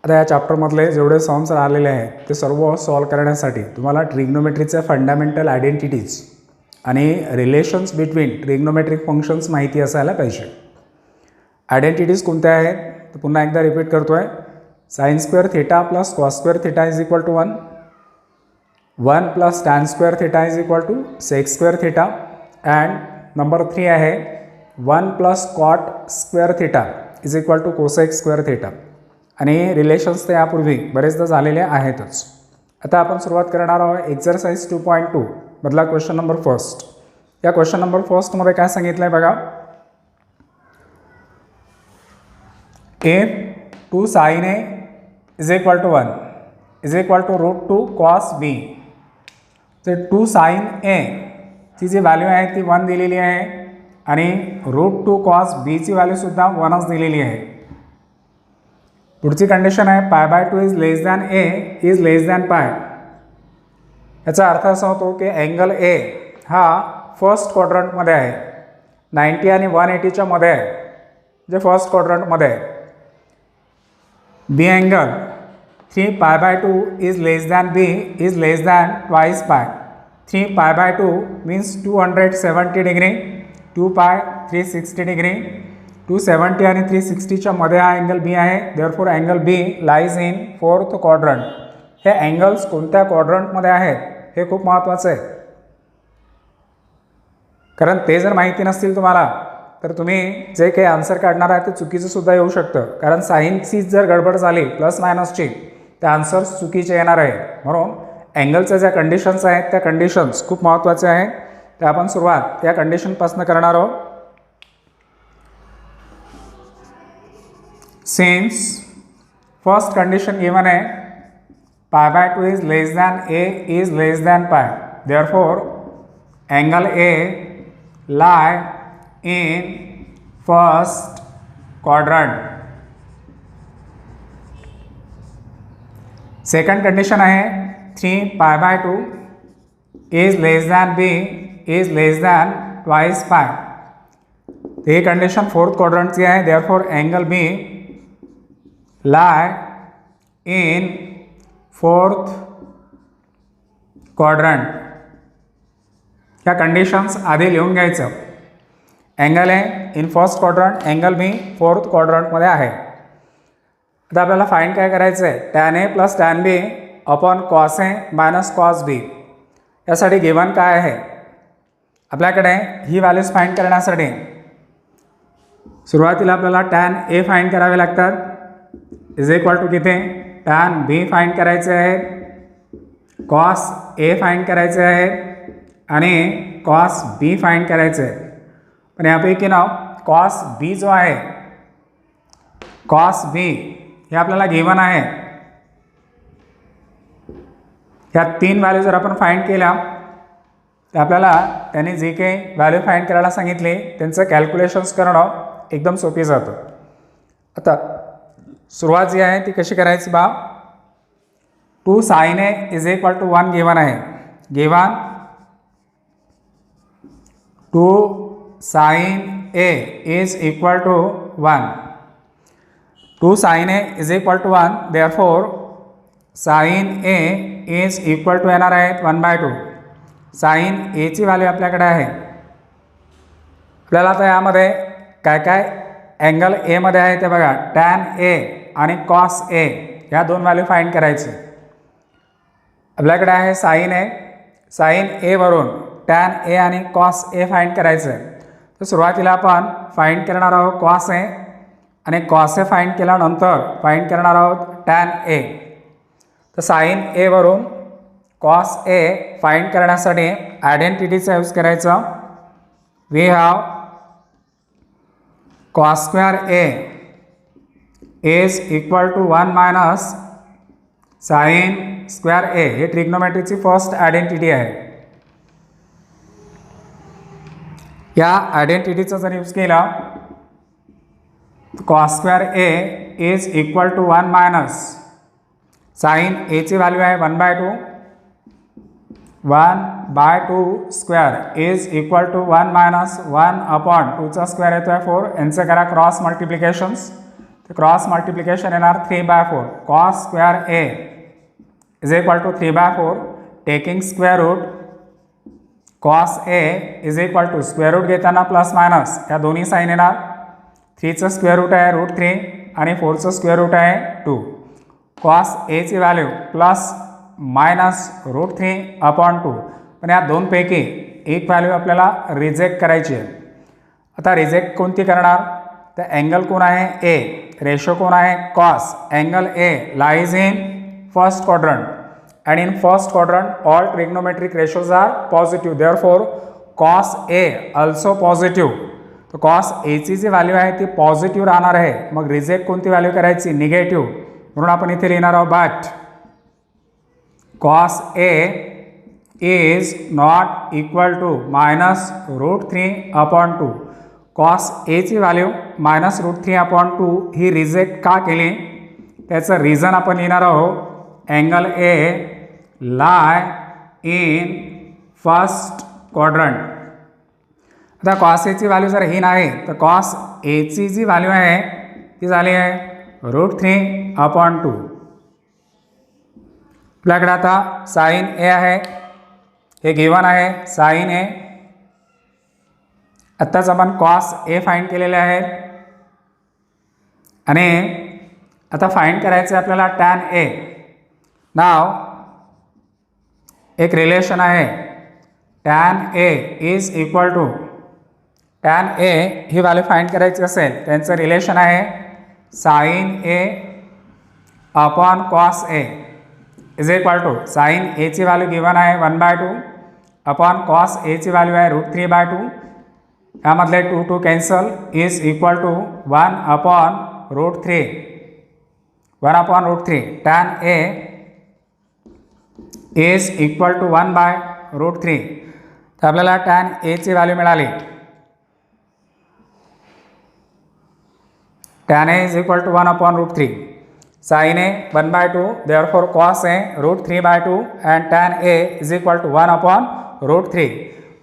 आता या चॅप्टरमधले जेवढे सम्स आलेले आहेत ते सर्व सॉल्व करण्यासाठी तुम्हाला ट्रिग्नोमेट्रीचे फंडामेंटल आयडेंटिटीज आणि रिलेशन्स बिटवीन ट्रिग्नोमेट्रिक फंक्शन्स माहिती असायला पाहिजे. आयडेंटिटीज कोणत्या आहेत तर पुन्हा एकदा रिपीट करतो आहे. Sine square theta plus cos square theta is equal to 1 plus tan square theta is equal to sec square theta and number 3 आहे 1 plus cot square theta is equal to cosec square theta. आणि relations तर यापूर्वी बरेचदा झालेले आहेतच. आता आपण सुरुवात करणार आहोत एक्झरसाइज 2.2 मधला क्वेश्चन नंबर फर्स्ट. या क्वेश्चन नंबर फर्स्टमध्ये काय सांगितलं आहे बघा. If 2 sin A is equal to 1 is equal to √2 cos B. तर 2 sin A ची जी व्हॅल्यू आहे ती 1 दिलेली आहे आणि √2 cos B ची व्हॅल्यूसुद्धा 1च दिलेली आहे. पुढची कंडिशन आहे π/2 is less than A is less than π. याचा अर्थ असा होतो की अँगल A हा फर्स्ट क्वाड्रंटमध्ये आहे. 90 आणि 180च्या मध्ये आहे, जे फर्स्ट क्वाड्रंटमध्ये आहे. B angle 3 π/2 is less than B is less than twice π. 3 π/2 means 270 degree, 2 π 360 degree. 270 आणि 360च्या मध्ये हा अँगल बी आहे. Therefore angle B lies in fourth quadrant. हे अँगल्स कोणत्या क्वाड्रंटमध्ये आहेत हे खूप महत्त्वाचं आहे, कारण ते जर माहिती नसतील तुम्हाला तर तुम्ही जे काही आन्सर काढणार आहे ते चुकीचं सुद्धा येऊ शकतं. कारण सायन्सची जर गडबड झाली प्लस मायनसची तर आन्सर्स चुकीचे येणार आहे. म्हणून अँगलच्या ज्या कंडिशन्स आहेत त्या कंडिशन्स खूप महत्त्वाच्या आहेत. तर आपण सुरुवात या कंडिशनपासून करणार आहोत. सिन्स फर्स्ट कंडिशन गिवन आहे π/2 is less than A is less than π. Therefore angle A lie in first quadrant. Second condition आहे 3 π/2 is less than B is less than twice π. ही कंडिशन फोर्थ क्वाड्रंटची आहे. Therefore angle B lie in fourth quadrant. ह्या conditions आधी लिहून घ्यायचं. Angle आहे in first quadrant, angle B fourth क्वाड्रंटमध्ये आहे. आता आपल्याला फाइंड काय करायचं आहे. Tan A plus tan B upon cos A minus cos B. यासाठी गिवन काय आहे आपल्याकडे ही व्हॅल्यूज फाइंड करण्यासाठी सुरुवातीला आपल्याला टॅन A फाइंड करावे लागतात. इज इक्वल टू किती टॅन B फाइंड करायचे आहे, कॉस A फाइंड करायचे आहे आणि कॉस B फाइंड करायचे आहे. पण यापैकी ना कॉस B जो आहे कॉस B हे आपल्याला गिवन आहे. ह्या 3 व्हॅल्यू जर आपण फाइंड केल्या तर आपल्याला त्यांनी जे काही व्हॅल्यू फाइंड करायला सांगितले त्यांचं कॅल्क्युलेशन्स करणं एकदम सोपी जातं. आता सुरुवात जी आहे ती कशी करायची बा. 2 sin A is equal to 1 given आहे. Given 2 sin A is equal to 1. 2 sin A is equal to 1. Therefore, sin A is equal to येणार आहे 1/2. sin A ची व्हॅल्यू आपल्याकडे आहे. आपल्याला आता यामध्ये काय काय अँगल A मध्ये आहे ते बघा. टॅन A आणि कॉस A ह्या 2 व्हॅल्यू फाइंड करायचे. आपल्याकडे आहे sin A. sin A वरून टॅन A आणि कॉस A फाइंड करायचं आहे. तर सुरुवातीला आपण फाइंड करणार आहोत कॉस A आणि कॉस A फाइंड केल्यानंतर फाइंड करणार आहोत टॅन A. तर साइन A वरून कॉस A फाइंड करण्यासाठी आयडेंटिटीचा यूज करायचा. We have cos square A is equal to 1 minus sine square A. हे ट्रिग्नोमेट्रीची फर्स्ट आयडेंटिटी आहे. या आयडेंटिटीचा जर यूज केला cos square A is equal to 1 minus sine A ची व्हॅल्यू आहे 1/2. 1/2 square is equal to 1 minus 1 upon 2चा स्क्वेअर येतो आहे 4. यांचं करा क्रॉस मल्टिप्लिकेशन्स. तर क्रॉस मल्टिप्लिकेशन येणार 3/4. Cos square A is equal to 3/4. Taking square root cos A is equal to square root घेताना प्लस मायनस या दोन्ही साईन येणार. 3चं स्क्वेअर रूट आहे √3 आणि 4चं स्क्वेअर रूट आहे 2. कॉस एची व्हॅल्यू प्लस मायनस √3/2. पण या दोनपैकी एक व्हॅल्यू आपल्याला रिजेक्ट करायची आहे. आता रिजेक्ट कोणती करणार? तर अँगल कोण आहे? ए. रेशो कोण आहे? Cos. Angle A lies in first quadrant and in first quadrant all trigonometric ratios are positive, therefore cos A also positive. तो cos A ची जी व्हॅल्यू आहे ती पॉझिटिव्ह राहणार आहे. मग रिजेक्ट कोणती व्हॅल्यू करायची? निगेटिव्ह. म्हणून आपण इथे लिहिणार आहोत but cos A is not equal to minus √3/2. cos A ची व्हॅल्यू मायनस √3/2 ही रिजेक्ट का केली? त्याचं रिझन आपण लिहिणार आहोत. Angle A lie in first quadrant. आता कॉस एची व्हॅल्यू जर ही नाही तर कॉस एची जी व्हॅल्यू आहे ती झाली आहे √3/2. आपल्याकडे आता साइन ए आहे, हे गिवन आहे साइन ए. आत्ताच आपण कॉस ए फाइंड केलेले आहेत आणि आता फाइंड करायचं आहे आपल्याला टॅन ए. नाव एक रिलेशन आहे tan A is equal to tan A ही व्हॅल्यू फाइंड करायची असेल त्यांचं रिलेशन आहे sine A upon cos A is equal to sine एची व्हॅल्यू गिवन आहे 1/2 अपॉन कॉस एची व्हॅल्यू आहे √3/2. यामधले 2 cancel is equal to 1/√3. 1/√3 tan A is equal to 1/√3. तर आपल्याला टॅन एची व्हॅल्यू मिळाली. Tan A is equal to 1/√3. Sine A 1/2 therefore cos A √3/2 and tan A is equal to 1/√3.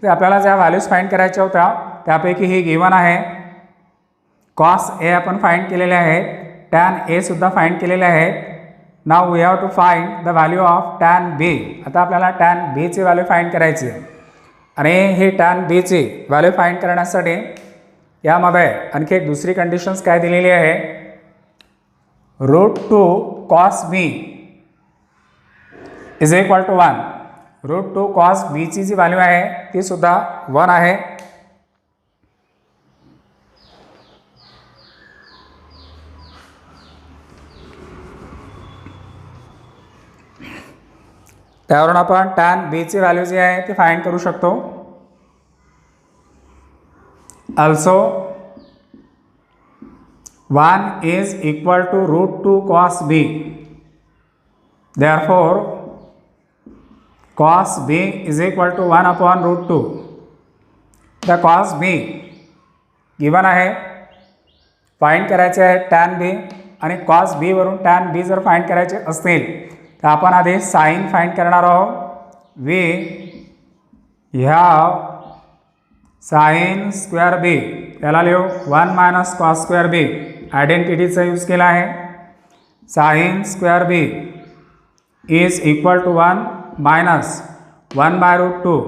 तर आपल्याला ज्या व्हॅल्यूज फाइंड करायच्या होत्या त्यापैकी ही गिवन आहे. कॉस ए आपण फाइंड केलेले आहेत, टॅन ए सुद्धा फाइंड केलेले आहेत. Now we have to find the value of tan B. आता आपल्याला टॅन बीची व्हॅल्यू फाइंड करायची आहे आणि ही टॅन बीची व्हॅल्यू फाइंड करण्यासाठी यामध्ये आणखी एक दुसरी कंडिशन्स काय दिलेली आहे? √2 cos B is equal to 1. √2 cos बीची जी व्हॅल्यू आहे ती सुद्धा 1 आहे. त्यावरून आपण टॅन बीची व्हॅल्यू जी आहे ती फाइंड करू शकतो. Also 1 is equal to √2 cos B. Therefore cos B is equal to 1/√2. The cos B given आहे, फाइंड करायचे आहे टॅन बी आणि कॉस बी वरून टॅन बी जर फाइंड करायचे असतील तर आपण आधी साइन फाइंड करणार आहोत. We have sine square B. त्याला लिहू 1 - कॉस स्क्वेअर बी. आयडेंटिटीचा यूज केला आहे. Sine square B is equal to 1 - 1/√2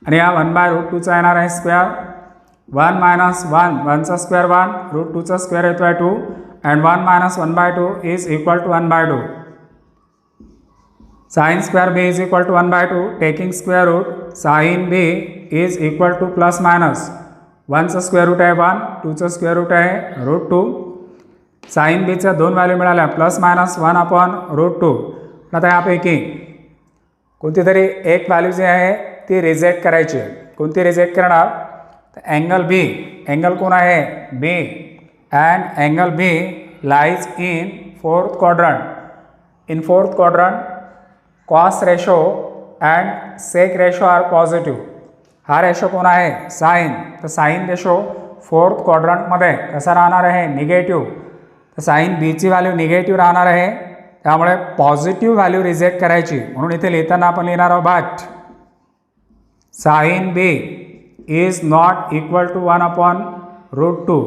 आणि या 1/√2चा येणार आहे स्क्वेअर. 1 - 1 1चा स्क्वेअर 1 √2चा स्क्वेअर येतो आहे 2 and 1 - 1/2 is equal to 1/2. Sine square B is equal to 1/2. Taking square root sine B is equal to plus minus 1चा स्क्वेअर रूट आहे 1 2चा स्क्वेअर रूट आहे √2. साइन बीच्या दोन व्हॅल्यू मिळाल्या प्लस मायनस 1/√2. आता यापैकी कोणती तरी एक व्हॅल्यू जी आहे ती रिजेक्ट करायची आहे. कोणती रिजेक्ट करणार? तर अँगल बी. अँगल कोण आहे? B. And angle B lies in fourth quadrant. In fourth quadrant cos ratio and sec ratio are positive. हा रेशो कोण आहे? साइन. तर साइन रेशो फोर्थ क्वाड्रंटमध्ये कसा राहणार आहे? निगेटिव्ह. तर साइन बीची व्हॅल्यू निगेटिव्ह राहणार आहे, त्यामुळे पॉझिटिव्ह व्हॅल्यू रिजेक्ट करायची. म्हणून इथे लिहिताना आपण लिहिणार आहोत but sine B is not equal to 1/√2.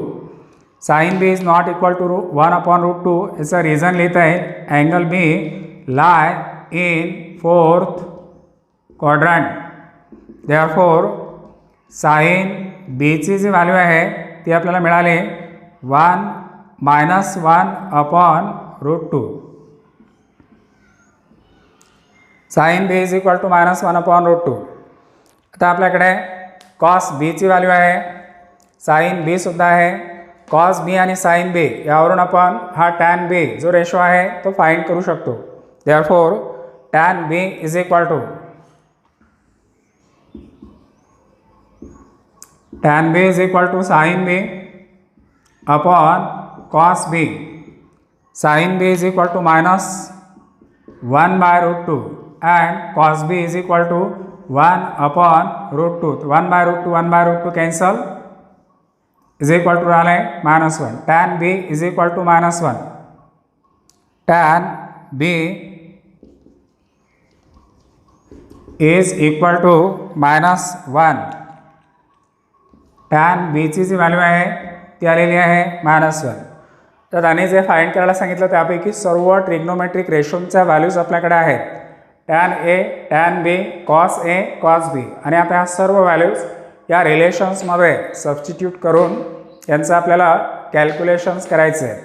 Sine B is not equal to 1/√2. इसका रीज़न लेता है angle B lie in fourth quadrant. Therefore sine बीची जी व्हॅल्यू आहे ती आपल्याला मिळाली 1 - 1/√2. Sine B is equal to -1/√2. आता आपल्याकडे कॉस बीची व्हॅल्यू आहे, साइन बी सुद्धा आहे. कॉस बी आणि साइन बी यावरून आपण हा टॅन बी जो रेशो आहे तो फाइंड करू शकतो. Therefore tan B is equal to tan b is equal to sin b upon cos b. Sin b is equal to -1/√2 and cos b is equal to 1/√2. 1/√2 cancel is equal to -1. Tan b is equal to -1. Tan b is equal to -1. Tan बीची जी value आहे ती आलेली आहे -1. तर त्याने जे find करायला सांगितलं त्यापैकी सर्व ट्रिग्नोमेट्रिक रेशोच्या व्हॅल्यूज आपल्याकडे आहेत. Tan A, tan B, cos A, cos B. आणि आता ह्या सर्व व्हॅल्यूज या रिलेशन्समध्ये सबस्टिट्यूट करून यांचं आपल्याला कॅल्क्युलेशन्स करायचे आहेत.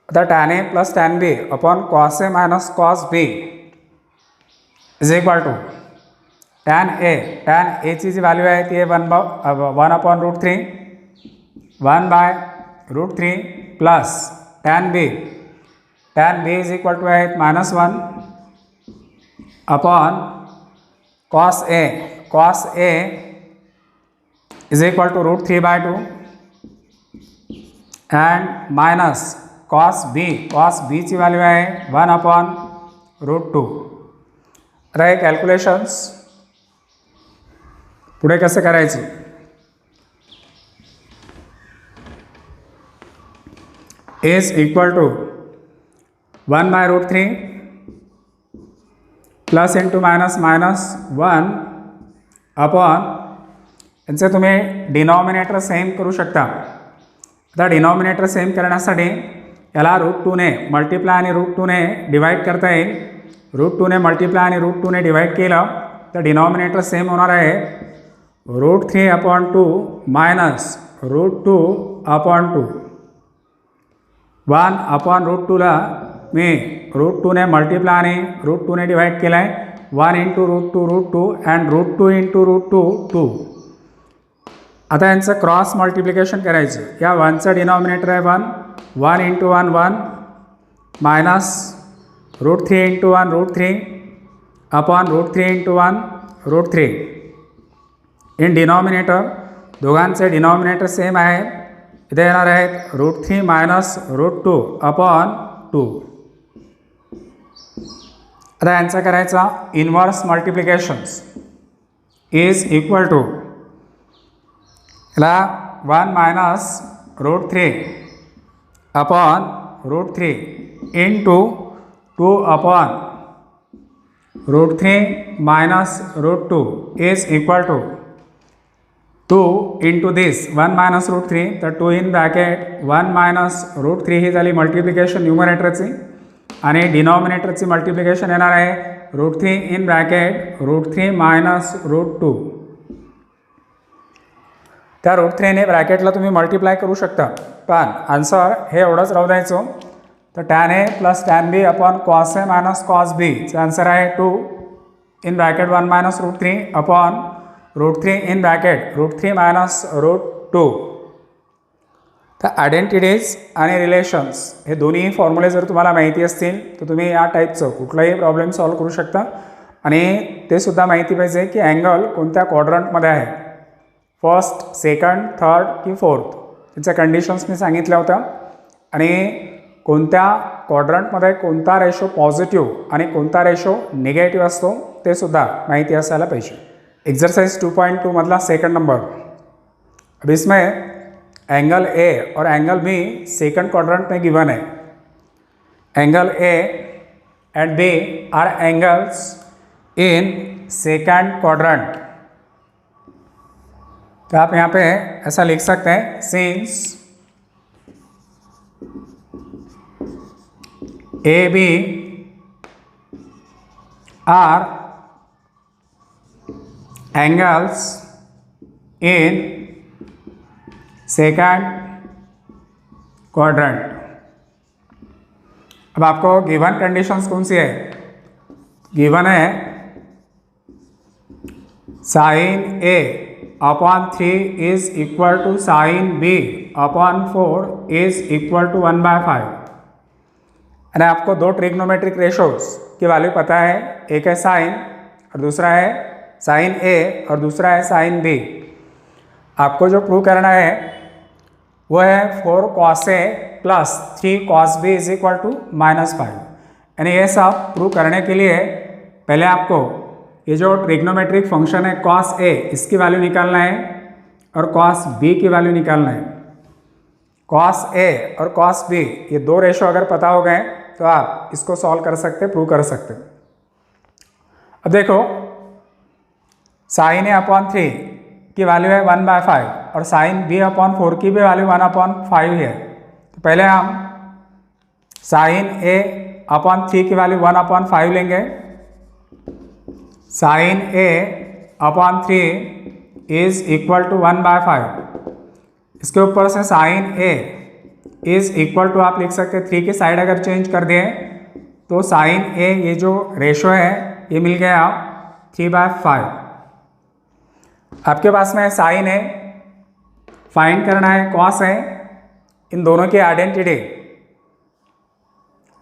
आता tan A plus tan B upon cos A minus cos B is equal to tan एची जी व्हॅल्यू आहे ती आहे 1/√3 1/√3 plus tan B is equal to आहे -1 upon cos A is equal to √3/2 and minus cos बीची value आहे 1/√2. आता हे कॅल्क्युलेशन्स पुढे कसं करायचं? Is equal to 1/√3 plus into minus -1 upon यांचे तुम्ही डिनॉमिनेटर सेम करू शकता. आता डिनॉमिनेटर सेम करण्यासाठी याला √2ने मल्टिप्लाय आणि √2ने डिवाइड करता येईल. √2ने मल्टिप्लाय आणि √2ने डिवाइड केलं तर डिनॉमिनेटर सेम होणार आहे √3/2 मायनस √2/2. 1/√2ला मी √2ने मल्टिप्लाय आणि √2ने डिवाइड केलं आहे. 1 × √2 अँड √2 × √2 2. आता यांचं क्रॉस मल्टिप्लिकेशन करायचं. या 1चं डिनॉमिनेटर आहे 1 × 1 1 मायनस √3 × 1 √3 अपॉन √3 × 1 √3. इन डिनॉमिनेटर दोघांचे डिनॉमिनेटर सेम आहे. इथे येणार आहेत √3 मायनस √2/2. आता यांचा करायचा inverse multiplications is equal to याला 1 minus √3/√3 into 2/√3 minus √2 is equal to 2 into this 1 minus √3. तर 2 इन ब्रॅकेट 1 मायनस √3 ही झाली मल्टिप्लिकेशन न्यूमरेटरची आणि डिनॉमिनेटरची मल्टिप्लिकेशन येणार आहे √3 इन ब्रॅकेट √3 मायनस √2. त्या √3ने ब्रॅकेटला तुम्ही मल्टिप्लाय करू शकता, पण आन्सर हे एवढंच राहू द्यायचं. तर tan A plus tan B upon cos A minus cos बीचं आन्सर आहे 2 in bracket 1 minus √3 upon √3 in bracket √3 minus √2. तर आयडेंटिटीज आणि रिलेशन्स हे दोन्ही फॉर्म्युले जर तुम्हाला माहिती असतील तर तुम्ही या टाईपचं कुठलाही प्रॉब्लेम सॉल्व करू शकता. आणि ते सुद्धा माहिती पाहिजे की अँगल कोणत्या क्वाड्रंटमध्ये आहे, फर्स्ट, सेकंड, थर्ड की फोर्थ, त्याच्या कंडिशन्स मी सांगितल्या होत्या. आणि कोणत्या क्वाड्रंटमध्ये कोणता रेशो पॉझिटिव्ह आणि कोणता रेशो निगेटिव्ह असतो ते सुद्धा माहिती असायला पाहिजे. एक्सरसाइज 2.2 मधला सेकंड नंबर. अब इसमें एंगल ए और एंगल बी सेकंड क्वाड्रंट में गिवन है. Angle A and B are angles in second quadrant. तो आप यहाँ पे ऐसा लिख सकते हैं, since A B are angles in second quadrant. अब आपको गिवन कंडीशंस कौन सी है? गिवन है sine A upon 3 is equal to sine B upon 4 is equal to 1/5। यानी आपको दो ट्रिग्नोमेट्रिक रेशोज की वैल्यू पता है, एक है साइन और दूसरा है साइन ए और दूसरा है साइन बी। आपको जो प्रूव करना है वो है 4 cos A plus 3 cos b is equal to -5। यानी ये सब प्रूव करने के लिए पहले आपको ये जो ट्रिग्नोमेट्रिक फंक्शन है cos a इसकी वैल्यू निकालना है और cos b की वैल्यू निकालना है। cos a और cos b ये दो रेशो अगर पता हो गए तो आप इसको सॉल्व कर सकते, प्रूव कर सकते। अब देखो साइन ए अपॉन 3 की वैल्यू है 1/5 और साइन बी अपॉन 4 की भी वैल्यू 1/5 है। तो पहले हम साइन ए अपॉन 3 की वैल्यू 1/5 लेंगे। Sine A upon 3 is equal to 1/5। इसके ऊपर से sine A is equal to आप लिख सकते हैं 3 की साइड अगर चेंज कर दें तो साइन ए ये जो रेशो है ये मिल गया 3/5। आपके पास में साइन है, फाइंड करना है कॉस है, इन दोनों की आइडेंटिटी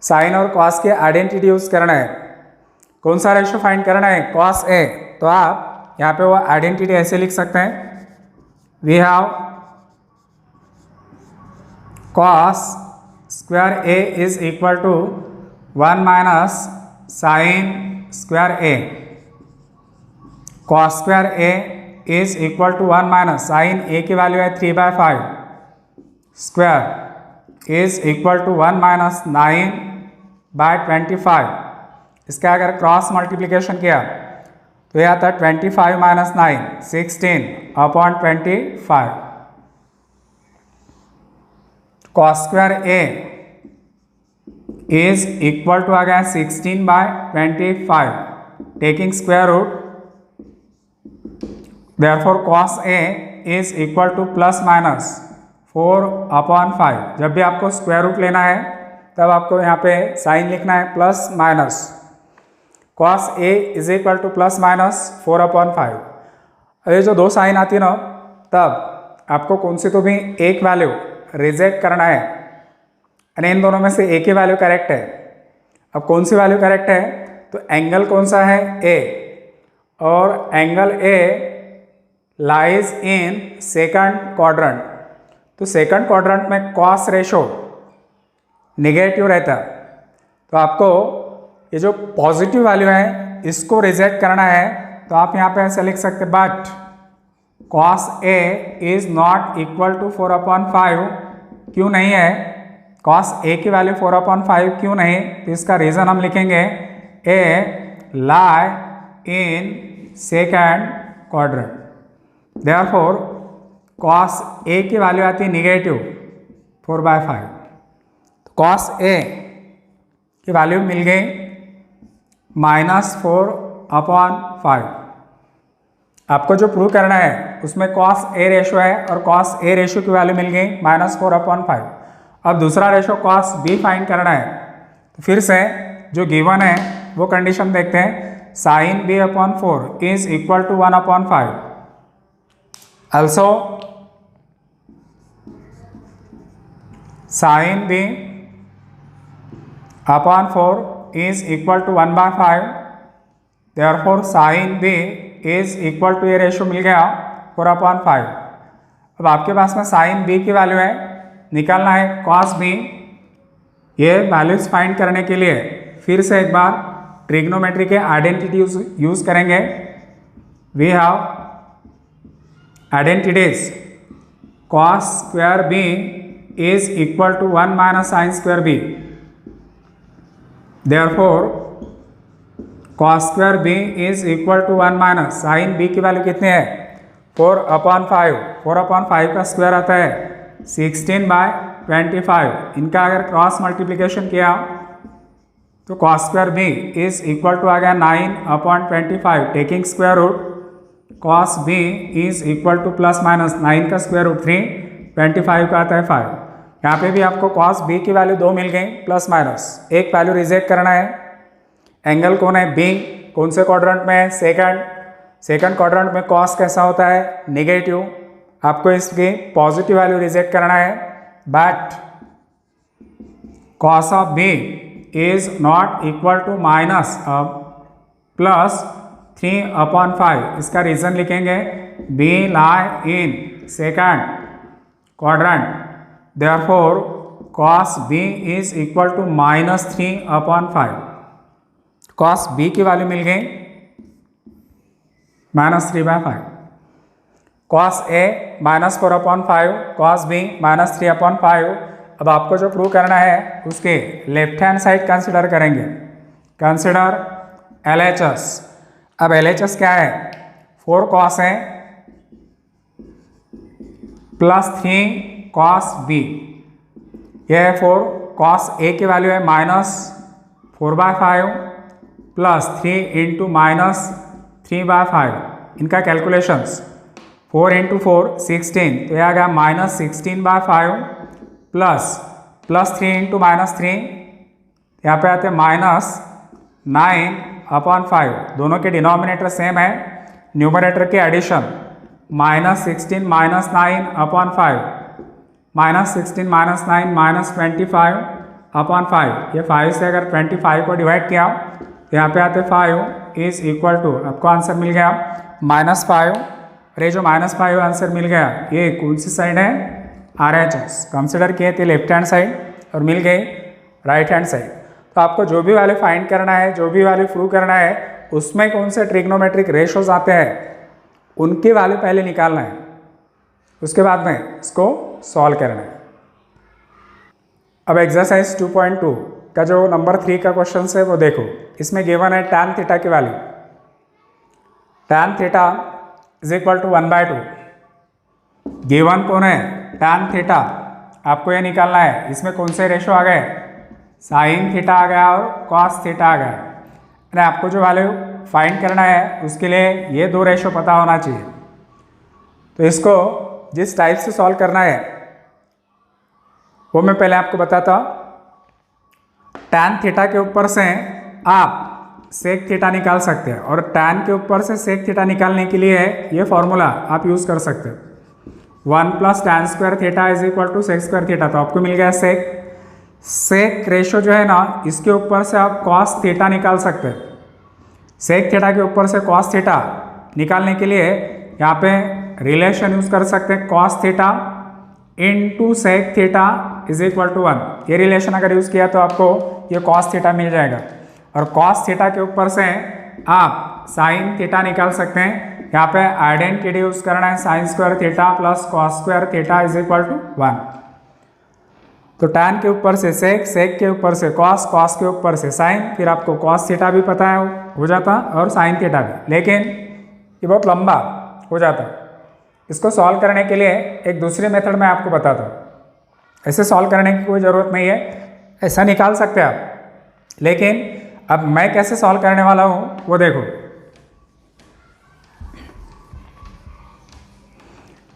साइन और कॉस की आइडेंटिटी यूज करना है। कौन सा रेशो फाइंड करना है? Cos A. तो आप यहाँ पे वो आइडेंटिटी ऐसे लिख सकते हैं, we have cos square A is equal to 1 minus sine square A. cos square A is equal to 1 minus sine A की वैल्यू है 3/5 square is equal to 1 minus 9/25। इसका अगर क्रॉस मल्टीप्लिकेशन किया तो यह आता 25 minus 9 16/25। cos square A is equal to आ गया 16/25 taking square root. Therefore cos A is equal to plus minus 4/5। जब भी आपको स्क्वायर रूट लेना है तब आपको यहाँ पे साइन लिखना है plus minus. cos A is equal to plus minus 4/5। ये जो दो साइन आती है ना तब आपको कौन सी तो भी एक वैल्यू रिजेक्ट करना है, यानी इन दोनों में से एक ही वैल्यू करेक्ट है। अब कौन सी वैल्यू करेक्ट है? तो एंगल कौन सा है? ए, और angle A lies in second quadrant. तो सेकंड क्वाड्रेंट में कॉस रेशो निगेटिव रहता है, तो आपको ये जो पॉजिटिव वैल्यू है इसको रिजेक्ट करना है। तो आप यहाँ पे ऐसे लिख सकते हैं, but cos A is not equal to 4/5। क्यों नहीं है? cos A की वैल्यू 4/5 क्यों नहीं? तो इसका रीज़न हम लिखेंगे A lie in second quadrant. Therefore cos A की वैल्यू आती है निगेटिव 4/5। तो cos A की वैल्यू मिल गई -4/5। आपको जो प्रूव करना है उसमें cos A रेशो है और cos A रेशो की वैल्यू मिल गई -4/5। अब दूसरा रेशो cos B फाइंड करना है। तो फिर से जो गिवन है वो कंडीशन देखते हैं, sine B/4 is equal to 1/5। Also sine B/4 is equal to 1/5। Therefore sine B is equal to ये रेशो मिल गया 4/5। अब आपके पास में साइन B की वैल्यू है, निकालना है cos B। ये वैल्यूज फाइंड करने के लिए फिर से एक बार ट्रिग्नोमेट्री के आइडेंटिटी यूज करेंगे। We have identities cos square B is equal to 1 minus sine square B। Therefore cos square B is equal to 1 minus sine B की वैल्यू कितनी है? 4/5, 4/5 का स्क्वायर आता है 16/25। इनका अगर क्रॉस मल्टीप्लिकेशन किया तो cos square B is equal to आ गया 9/25। Taking square root cos B is equal to plus minus 9 का स्क्वायर रूट 3, 25 का आता है 5। यहाँ पे भी आपको कॉस बी की वैल्यू 2 मिल गई, प्लस माइनस एक वैल्यू रिजेक्ट करना है। एंगल कौन है? बी। कौन से क्वाड्रेंट में है? सेकंड क्वाड्रेंट में कॉस कैसा होता है? नेगेटिव। आपको इसकी पॉजिटिव वैल्यू रिजेक्ट करना है, but cos of B is not equal to minus plus 3/5। इसका रीजन लिखेंगे, B lie in second quadrant, therefore cos B is equal to -3/5। Cos B की वैल्यू मिल गई -3/5। Cos A -4/5, cos B -3/5। अब आपको जो प्रूव करना है उसके लेफ्ट हैंड साइड कंसिडर करेंगे। Consider LHS। अब LHS क्या है? 4 कॉस है प्लस 3 कॉस बी। यह है 4। कॉस ए की वैल्यू है -4/5 प्लस 3 इंटू -3/5। इनका कैलकुलेशंस 4 इंटू 4 16, तो यह आ गया -16/5 प्लस 3 इंटू -3, यहाँ पे आते हैं -9/5। दोनों के डिनोमिनेटर सेम है, न्यूमरेटर के एडिशन -16 -9/5, -16 -9 -25/5। ये 5 से अगर 25 को डिवाइड किया तो यहाँ पे आते 5 इज इक्वल टू, आपको आंसर मिल गया -5। और ये जो -5 आंसर मिल गया, ये कौन सी साइड है? RHS। कंसिडर किए थे लेफ्ट हैंड साइड और मिल गई राइट हैंड साइड। तो आपको जो भी वैल्यू फाइंड करना है, जो भी वैल्यू प्रूव करना है, उसमें कौन से ट्रिग्नोमेट्रिक रेशोज आते हैं उनकी वैल्यू पहले निकालना है, उसके बाद में इसको सॉल्व करना है। अब एक्सरसाइज 2.2 का जो नंबर 3 का क्वेश्चन है वो देखो। इसमें गिवन है tan थीटा की value. tan theta is equal to 1/2। Given कौन है? tan theta. आपको ये निकालना है, इसमें कौन से रेशो आ गए? साइन थीटा आ गया और कॉस थीटा आ गया। अरे आपको जो वैल्यू फाइंड करना है उसके लिए ये 2 रेशो पता होना चाहिए। तो इसको जिस टाइप से सॉल्व करना है वो मैं पहले आपको बताता। tan थीटा के ऊपर से आप सेक थीटा निकाल सकते हैं, और tan के ऊपर से सेक थीटा निकालने के लिए ये फॉर्मूला आप यूज़ कर सकते हैं, 1 + tan² theta is equal to sec² theta. तो आपको मिल गया सेक रेशो जो है ना, इसके ऊपर से आप cos थीटा निकाल सकते हैं। सेक थीटा के ऊपर से cos थीटा निकालने के लिए यहाँ पे रिलेशन यूज़ कर सकते हैं, cos theta into sec theta is equal to 1। ये रिलेशन अगर यूज़ किया तो आपको ये cos थीटा मिल जाएगा। और cos थीटा के ऊपर से आप साइन थीटा निकाल सकते हैं। यहाँ पे आइडेंटिटी यूज़ करना है, sin² theta plus cos² theta is equal to 1। तो tan के ऊपर से सेक के ऊपर से cos के ऊपर से साइन, फिर आपको cos थीटा भी पता है हो जाता और साइन थीटा भी, लेकिन ये बहुत लंबा हो जाता। इसको सॉल्व करने के लिए एक दूसरे मेथड में आपको बताता हूँ। ऐसे सॉल्व करने की कोई ज़रूरत नहीं है, ऐसा निकाल सकते हैं आप, लेकिन अब मैं कैसे सॉल्व करने वाला हूँ वो देखो।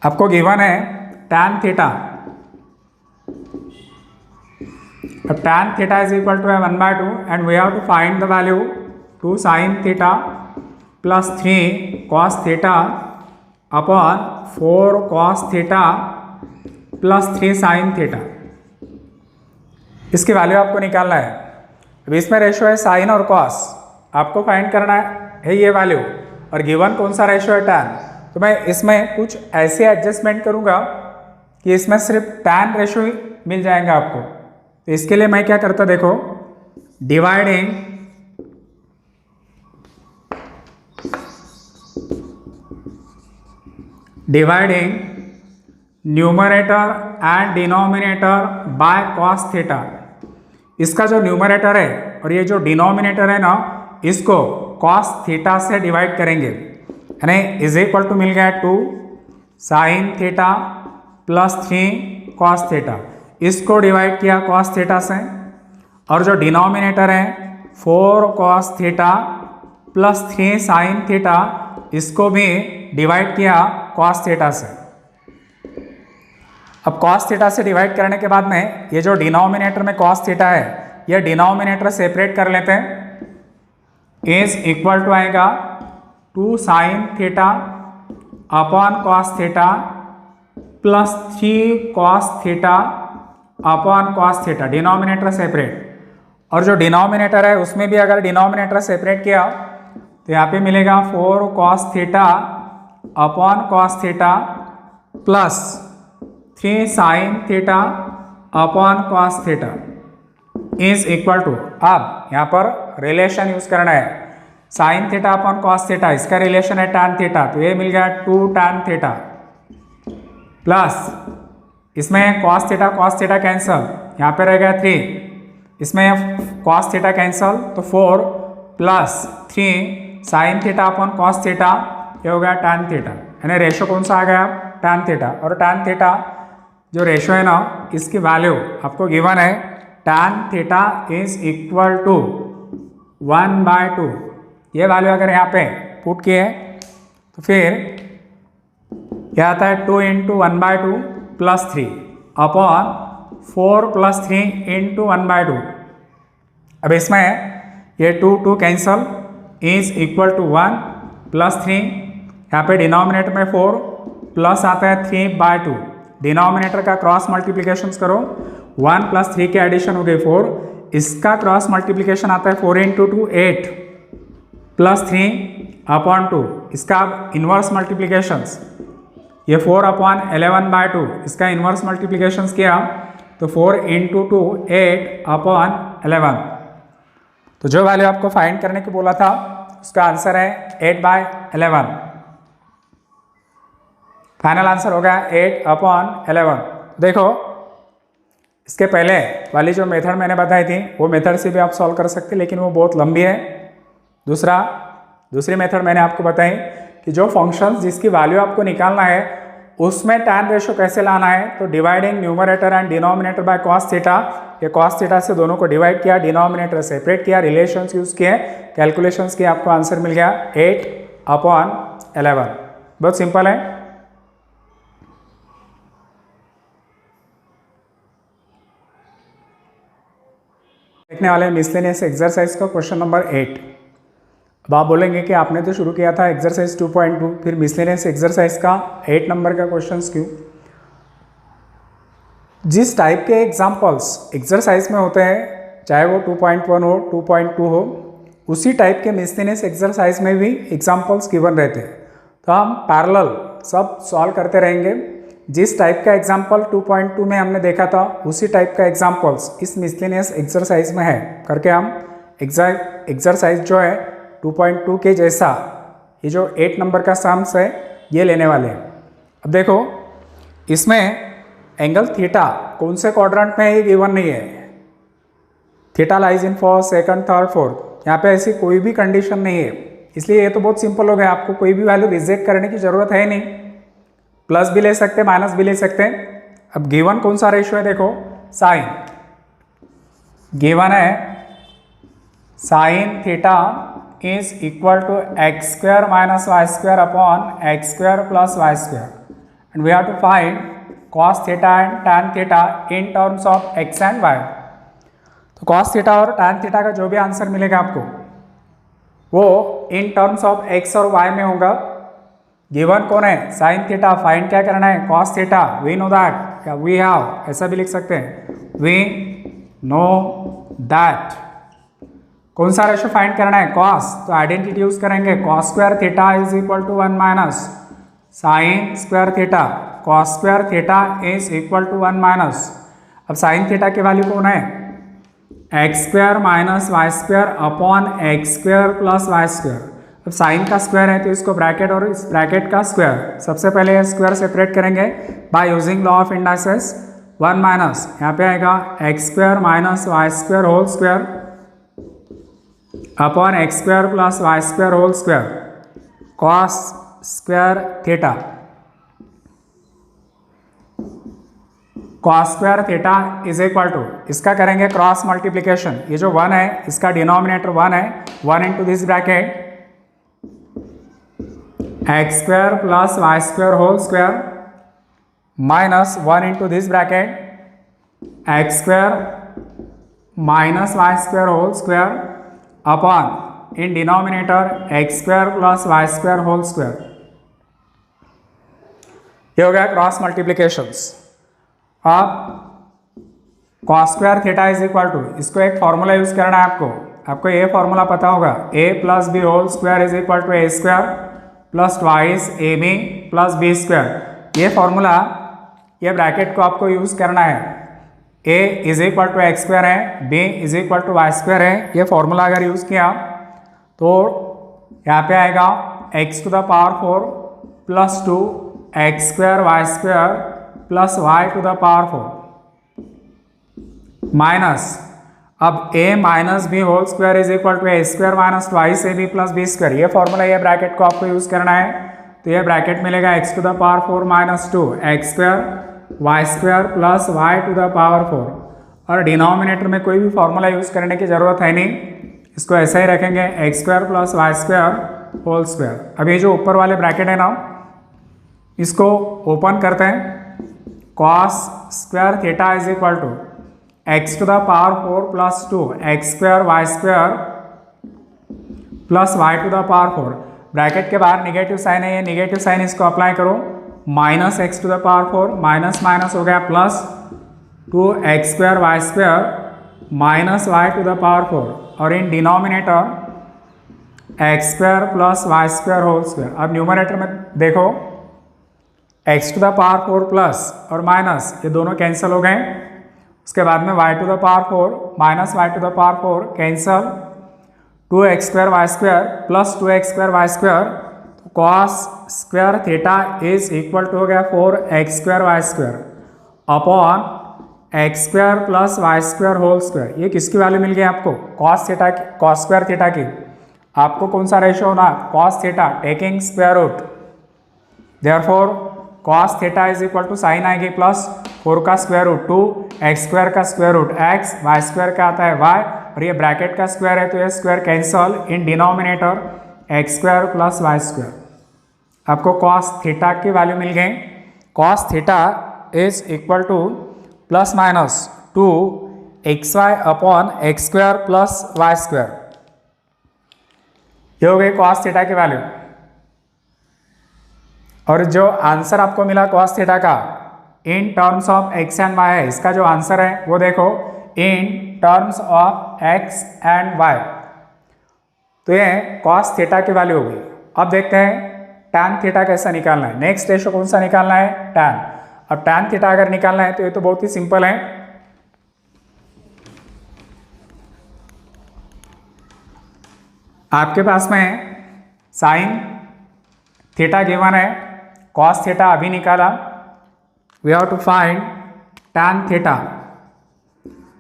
आपको गिवन है tan थीटा। अब tan theta is equal to 1/2 and we have to find the value 2 sin theta plus 3 cos theta upon 4 cos theta plus 3 sin theta. इसकी वैल्यू आपको निकालना है। अब इसमें रेशो है साइन और cos, आपको फाइंड करना है ये वैल्यू, और गिवन कौन सा रेशो है? tan। तो मैं इसमें कुछ ऐसे एडजस्टमेंट करूँगा कि इसमें सिर्फ tan रेशो ही मिल जाएगा आपको। तो इसके लिए मैं क्या करता देखो, dividing numerator and denominator by cos theta. इसका जो न्यूमरेटर है और ये जो डिनोमिनेटर है ना, इसको cos थीटा से डिवाइड करेंगे, यानी इज इक्वल टू मिल गया 2 sine theta plus 3 cos theta, इसको डिवाइड किया कॉस थीटा से, और जो डिनोमिनेटर है 4 cos theta plus 3 sine theta, इसको भी डिवाइड किया कॉस थीटा से। अब कॉस थीटा से डिवाइड करने के बाद में ये जो डिनोमिनेटर में कॉस थीटा है, ये डिनोमिनेटर सेपरेट कर लेते हैं, इज इक्वल टू आएगा 2 sign theta upon cos theta plus 3 cos theta upon cos theta, denominator separate. और जो डिनोमिनेटर है उसमें भी अगर डिनोमिनेटर सेपरेट किया तो यहाँ पे मिलेगा 4 cos theta upon cos theta plus 3 sine theta upon cos theta is equal to, अब यहाँ पर रिलेशन यूज करना है, sine theta upon cos theta, इसका रिलेशन है tan थीटा, तो ये मिल गया 2 tan थीटा प्लस इसमें कॉस थीटा कैंसल, यहाँ पे रहेगा 3, इसमें कॉस थीटा कैंसल तो 4 plus 3 sine theta upon cos theta, ये हो गया tan थीटा, यानी रेशो कौन सा आ गया tan थीटा। और tan थीटा जो रेशो है ना, इसकी वैल्यू आपको गिवन है, tan theta is equal to 1/2, ये वैल्यू अगर यहाँ पे पुट किए तो फिर क्या आता है 2 × 1/2 प्लस 3 अपॉन 4 प्लस 3 × 1/2। अब इसमें ये 2 cancel is equal to 1 plus 3, यहाँ पे डिनोमिनेटर में 4 प्लस आता है 3/2, डिनोमिनेटर का क्रॉस मल्टीप्लिकेशन करो, 1 प्लस 3 के एडिशन हो गई 4, इसका क्रॉस मल्टीप्लिकेशन आता है 4 × 2 8 प्लस 3 अपॉन 2, इसका इन्वर्स मल्टीप्लिकेशंस, ये 4 अपॉन 11/2, इसका इन्वर्स मल्टीप्लिकेशंस किया तो 4 × 2 8 अपॉन 11। तो जो वैल्यू आपको फाइंड करने को बोला था उसका आंसर है 8/11। फाइनल आंसर हो गया 8/11। देखो इसके पहले वाली जो मेथड मैंने बताई थी वो मेथड से भी आप सॉल्व कर सकते, लेकिन वो बहुत लंबी है। दूसरी मेथड मैंने आपको बताई कि जो फंक्शंस जिसकी वैल्यू आपको निकालना है उसमें tan रेशो कैसे लाना है, तो dividing numerator and denominator by cos theta, ये कॉस थीटा से दोनों को डिवाइड किया, डिनोमिनेटर सेपरेट किया, रिलेशंस यूज किए, कैलकुलेशंस किए, आपको आंसर मिल गया 8/11। बहुत सिंपल है। देखने वाले मिसलेनियस एक्सरसाइज का क्वेश्चन नंबर 8। अब आप बोलेंगे कि आपने तो शुरू किया था एक्सरसाइज 2.2, फिर मिसलेनियस एक्सरसाइज का 8 नंबर का क्वेश्चंस क्यों? जिस टाइप के एग्जांपल्स एक्सरसाइज में होते हैं, चाहे वो 2.1 हो 2.2 हो, उसी टाइप के मिसलेनियस एक्सरसाइज में भी एग्जांपल्स गिवन रहते हैं, तो हम पैरेलल सब सॉल्व करते रहेंगे। जिस टाइप का एग्जाम्पल 2.2 में हमने देखा था उसी टाइप का एग्जाम्पल्स इस मिसलेनियस एक्सरसाइज में है करके हम एक्सरसाइज जो है 2.2 के जैसा ये जो 8 नंबर का सम्स है ये लेने वाले हैं। अब देखो इसमें एंगल थीटा कौन से क्वाड्रेंट में है ये गिवन नहीं है, theta lies in first second third fourth, यहाँ पे ऐसी कोई भी कंडीशन नहीं है, इसलिए ये तो बहुत सिंपल हो गया, आपको कोई भी वैल्यू रिजेक्ट करने की जरूरत है नहीं, प्लस भी ले सकते माइनस भी ले सकते हैं। अब गिवन कौन सा रेशियो है, देखो साइन गिवन है, sine theta is equal to x² minus y² upon x² plus y², and we have to find cos theta and tan theta in terms of x and y। तो cos theta और tan theta का जो भी answer मिलेगा आपको वो in terms of x और y में होगा। गिवन कौन है, साइन थीटा, फाइंड क्या करना है, cos theta, we know that, या वी हैव ऐसा भी लिख सकते हैं, वी नो दैट। कौन सा रेशो फाइंड करना है, cos, तो आइडेंटिटी यूज करेंगे, cos² theta is equal to 1 minus sin² theta, cos² theta is equal to 1 minus, अब साइन थीटा की वैल्यू कौन है, x² minus y² upon x² plus y²। अब साइन का स्क्वायर है तो इसको ब्रैकेट और इस ब्रैकेट का स्क्वायर, सबसे पहले स्क्वायर सेपरेट करेंगे by using law of indices, 1 minus यहाँ पे आएगा x² minus y² whole square upon x² plus y² whole square, cos² theta cos square theta is equal to, इसका करेंगे क्रॉस मल्टीप्लीकेशन, ये जो 1 है इसका डिनोमिनेटर 1 है, 1 into this bracket x square plus Y square whole square minus 1 into this bracket x square minus Y square whole square upon in denominator x square plus Y square whole square. ये हो गया cross multiplications. अब cos square theta is equal to, इसको एक formula use करना है आपको ये फॉर्मूला पता होगा, a plus B whole square is equal to A square plus twice A B plus B square. ये फॉर्मूला, ये ब्रैकेट को आपको यूज करना है। a is equal to x square है, b is equal to y square है। ये formula अगर यूज किया तो यहाँ पे आएगा x to the power 4 plus 2 x square Y square plus y to the power 4 minus, अब a minus B whole square is equal to A square minus twice A B plus B square. ये formula, ये bracket को आपको use करना है। तो ये bracket मिलेगा x to the power 4 minus 2 x square Y square plus y to the power 4, और डिनोमिनेटर में कोई भी फॉर्मूला यूज करने की जरूरत है नहीं, इसको ऐसा ही रखेंगे x square plus Y square whole square. अब ये जो ऊपर वाले ब्रैकेट है ना, इसको ओपन करते हैं। Cos square theta is equal to x to the power 4 plus 2 x square Y square plus y to the power 4। Bracket के बाहर निगेटिव साइन है, ये निगेटिव साइन इसको अप्लाई करो, minus x to the power 4 minus minus हो गया plus 2 x square Y square minus Y to the power 4, और in denominator x square plus Y square whole square. अब numerator में देखो, X to the power 4 plus और minus ये दोनों cancel हो गए। उसके बाद में y to the power 4 minus Y to the power 4 cancel, 2 x square Y square plus 2 x square Y square. तो cos square theta is equal to हो गया 4 X square Y square upon x square plus Y square whole square. ये किसकी वैल्यू मिल गई आपको? Cos theta की, कॉस स्क्वायर थीटा की। आपको कौन सा रेशियो होना? Cos theta taking square root. Therefore cos theta is equal to sine आएगी प्लस 4 का स्क्वायर रूट 2 एक्स स्क्वायर का square root x, y square का आता है वाई, और ये ब्रैकेट का स्क्वायर है तो ये square cancel, in denominator x square plus Y square. आपको कॉस थीटा की वैल्यू मिल गई। Cos theta is equal to plus minus 2 x Y upon x square plus Y square. ये हो गई कॉस थीटा की वैल्यू। और जो आंसर आपको मिला कॉस थीटा का in terms of x and y है, इसका जो आंसर है वो देखो, in terms of x and y. तो ये कॉस थीटा की वैल्यू होगी। अब देखते हैं टैन थीटा कैसा निकालना है। नेक्स्ट रेशियो कौन सा निकालना है? टैन। अब टैन थीटा अगर निकालना है तो ये तो बहुत ही सिंपल है। आपके पास में साइन थीटा गिवन है, कॉस थीटा अभी निकाला, we have to find tan theta.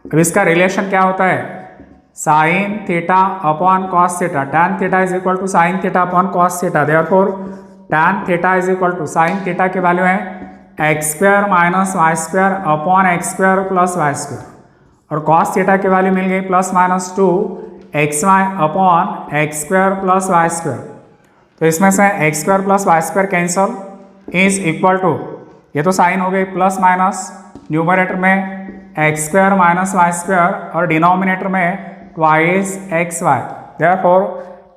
अब इसका रिलेशन क्या होता है? Sine theta upon cos theta. Tan theta is equal to sine theta upon cos theta. Therefore tan theta is equal to sine theta की value है x square minus Y square upon x square plus Y square, और cos theta की value मिल गई plus minus 2 x Y upon x square plus Y square. तो इसमें से X square plus Y square cancel, is equal to, ये तो sine हो गई प्लस माइनस, न्यूमरेटर में X square minus Y square और डिनोमिनेटर में twice X Y. Therefore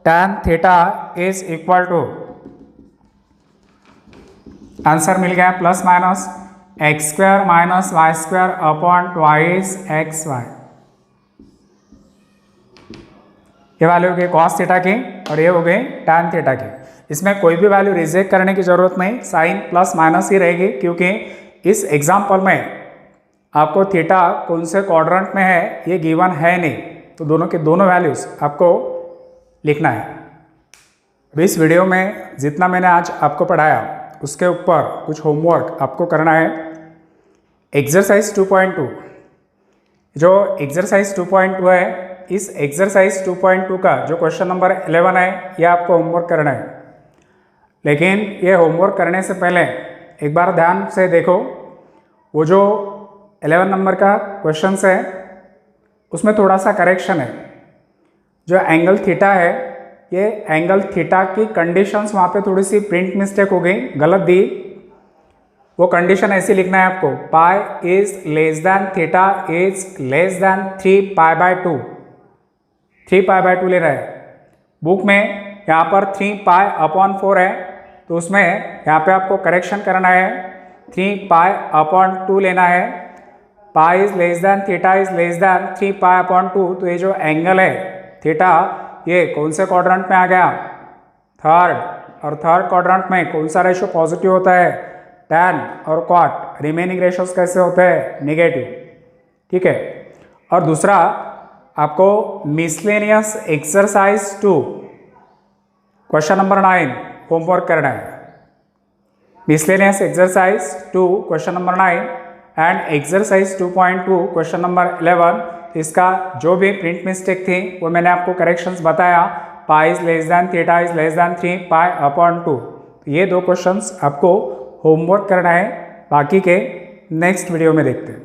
tan theta is equal to, answer मिल गया plus minus X square minus Y square upon twice X Y. ये value हो गई cos theta की और ये हो गई टैन थीटा की। इसमें कोई भी वैल्यू रिजेक्ट करने की जरूरत नहीं, साइन प्लस माइनस ही रहेगी, क्योंकि इस एग्जाम्पल में आपको थीटा कौन से क्वाड्रेंट में है ये गिवन है नहीं, तो दोनों के दोनों वैल्यूज आपको लिखना है। अब इस वीडियो में जितना मैंने आज आपको पढ़ाया उसके ऊपर कुछ होमवर्क आपको करना है। एक्सरसाइज 2.2, जो एक्सरसाइज 2.2 है, इस एक्सरसाइज 2.2 का जो क्वेश्चन नंबर 11 है ये आपको होमवर्क करना है। लेकिन ये होमवर्क करने से पहले एक बार ध्यान से देखो, वो जो 11 नंबर का क्वेश्चन है, उसमें थोड़ा सा करेक्शन है। जो एंगल थीटा है, ये एंगल थीटा की कंडीशंस वहाँ पे थोड़ी सी प्रिंट मिस्टेक हो गई, गलत दी। वो कंडीशन ऐसी लिखना है आपको, pi is less than theta is less than 3 pi by 2। 3 pi by 2 ले रहा है। बुक में यहाँ पर 3 पाई अपॉन 4 है, तो उसमें यहाँ पे आपको करेक्शन करना है, 3 पाई अपॉन 2 लेना है। Pi is less than theta is less than 3 pi upon 2। तो ये जो एंगल है थीटा, ये कौन से क्वाड्रेंट में आ गया? थर्ड। और थर्ड क्वाड्रेंट में कौन सा रेशो पॉजिटिव होता है? tan और cot। रिमेनिंग रेशोज कैसे होते हैं? नेगेटिव। ठीक है। और दूसरा आपको miscellaneous exercise 2 question number 9 homework करना है। Miscellaneous exercise 2 question number 9 and exercise 2.2 question number 11। इसका जो भी प्रिंट मिस्टेक थी वो मैंने आपको करेक्शंस बताया। Pi is less than theta is less than 3 pi upon 2। ये 2 क्वेश्चंस आपको होमवर्क करना है, बाकी के नेक्स्ट वीडियो में देखते हैं।